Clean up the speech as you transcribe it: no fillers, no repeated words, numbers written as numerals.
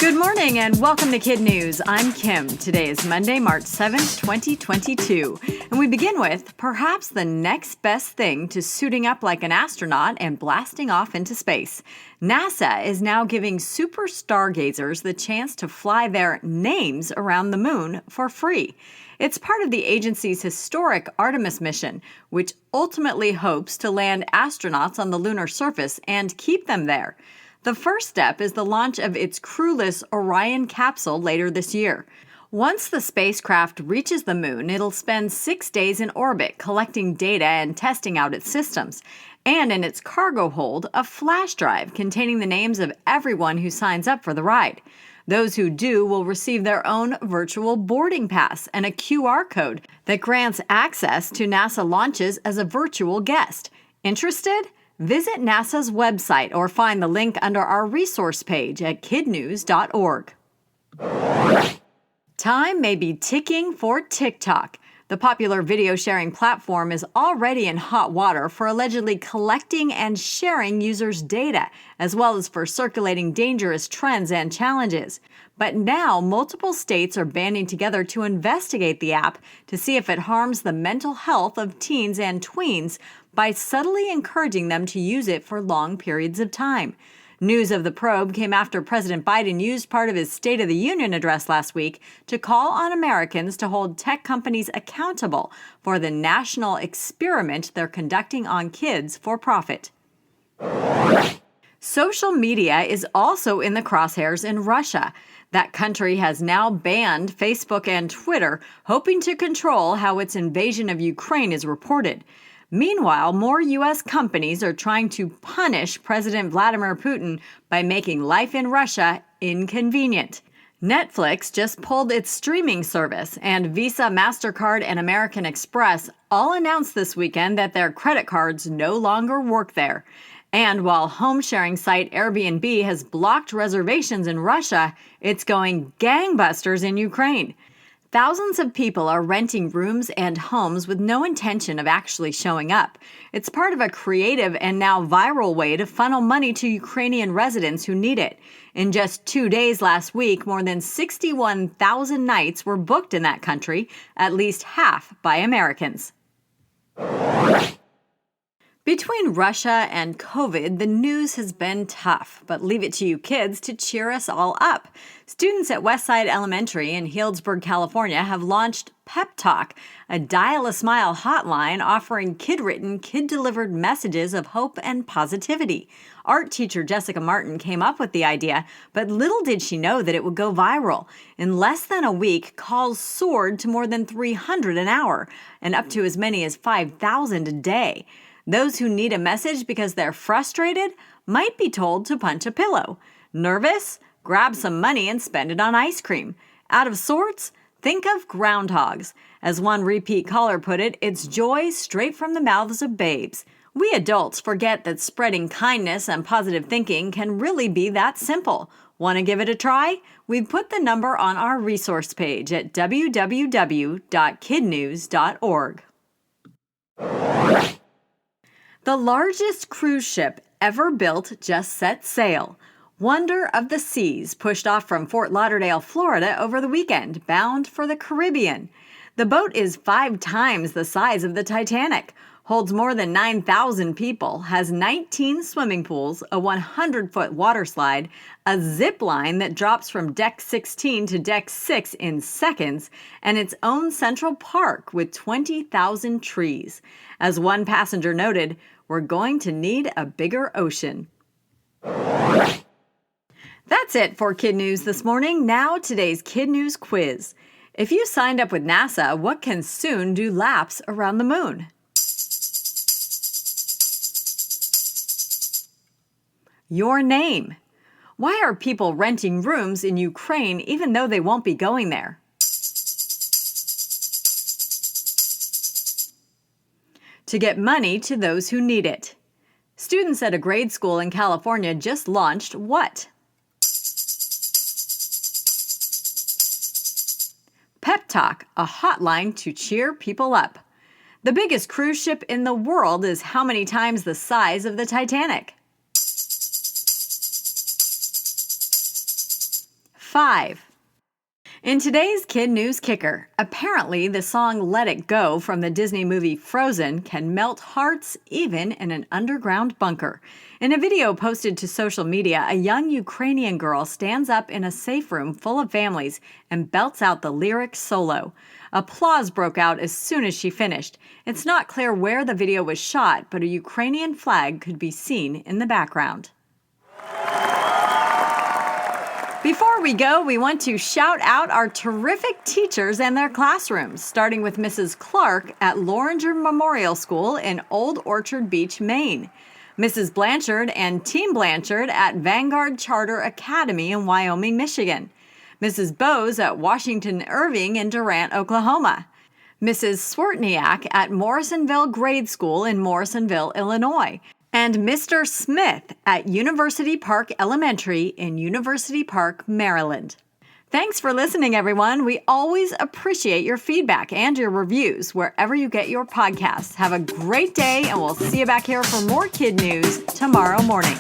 Good morning and welcome to Kid News. I'm Kim. Today is Monday, March 7th, 2022. And we begin with perhaps the next best thing to suiting up like an astronaut and blasting off into space. NASA is now giving super stargazers the chance to fly their names around the moon for free. It's part of the agency's historic Artemis mission, which ultimately hopes to land astronauts on the lunar surface and keep them there. The first step is the launch of its crewless Orion capsule later this year. Once the spacecraft reaches the moon, it'll spend 6 days in orbit collecting data and testing out its systems. And in its cargo hold, a flash drive containing the names of everyone who signs up for the ride. Those who do will receive their own virtual boarding pass and a QR code that grants access to NASA launches as a virtual guest. Interested? Visit NASA's website or find the link under our resource page at KidNuz.org. Time may be ticking for TikTok. The popular video sharing platform is already in hot water for allegedly collecting and sharing users' data, as well as for circulating dangerous trends and challenges. But now, multiple states are banding together to investigate the app to see if it harms the mental health of teens and tweens by subtly encouraging them to use it for long periods of time. News of the probe came after President Biden used part of his State of the Union address last week to call on Americans to hold tech companies accountable for the national experiment they're conducting on kids for profit. Social media is also in the crosshairs in Russia. That country has now banned Facebook and Twitter, hoping to control how its invasion of Ukraine is reported. Meanwhile, more U.S. companies are trying to punish President Vladimir Putin by making life in Russia inconvenient. Netflix just pulled its streaming service, and Visa, MasterCard, and American Express all announced this weekend that their credit cards no longer work there. And while home-sharing site Airbnb has blocked reservations in Russia, it's going gangbusters in Ukraine. Thousands of people are renting rooms and homes with no intention of actually showing up. It's part of a creative and now viral way to funnel money to Ukrainian residents who need it. In just 2 days last week, more than 61,000 nights were booked in that country, at least half by Americans. Between Russia and COVID, the news has been tough, but leave it to you kids to cheer us all up. Students at Westside Elementary in Healdsburg, California have launched Pep Talk, a dial-a-smile hotline offering kid-written, kid-delivered messages of hope and positivity. Art teacher Jessica Martin came up with the idea, but little did she know that it would go viral. In less than a week, calls soared to more than 300 an hour, and up to as many as 5,000 a day. Those who need a message because they're frustrated might be told to punch a pillow. Nervous? Grab some money and spend it on ice cream. Out of sorts? Think of groundhogs. As one repeat caller put it, it's joy straight from the mouths of babes. We adults forget that spreading kindness and positive thinking can really be that simple. Want to give it a try? We've put the number on our resource page at www.kidnews.org. The largest cruise ship ever built just set sail. Wonder of the Seas pushed off from Fort Lauderdale, Florida over the weekend, bound for the Caribbean. The boat is 5 times the size of the Titanic, holds more than 9,000 people, has 19 swimming pools, a 100-foot water slide, a zip line that drops from deck 16 to deck 6 in seconds, and its own central park with 20,000 trees. As one passenger noted, "We're going to need a bigger ocean." That's it for Kid News this morning. Now today's Kid News quiz. If you signed up with NASA, what can soon do laps around the moon? Your name. Why are people renting rooms in Ukraine even though they won't be going there? To get money to those who need it. Students at a grade school in California just launched what? Pep Talk, a hotline to cheer people up. The biggest cruise ship in the world is how many times the size of the Titanic? 5. In today's Kid News Kicker, apparently the song Let It Go from the Disney movie Frozen can melt hearts even in an underground bunker. In a video posted to social media, a young Ukrainian girl stands up in a safe room full of families and belts out the lyric solo. Applause broke out as soon as she finished. It's not clear where the video was shot, but a Ukrainian flag could be seen in the background. Before we go, we want to shout out our terrific teachers and their classrooms, starting with Mrs. Clark at Loringer Memorial School in Old Orchard Beach, Maine. Mrs. Blanchard and Team Blanchard at Vanguard Charter Academy in Wyoming, Michigan. Mrs. Bose at Washington Irving in Durant, Oklahoma. Mrs. Swartniak at Morrisonville Grade School in Morrisonville, Illinois. And Mr. Smith at University Park Elementary in University Park, Maryland. Thanks for listening, everyone. We always appreciate your feedback and your reviews wherever you get your podcasts. Have a great day, and we'll see you back here for more Kid News tomorrow morning.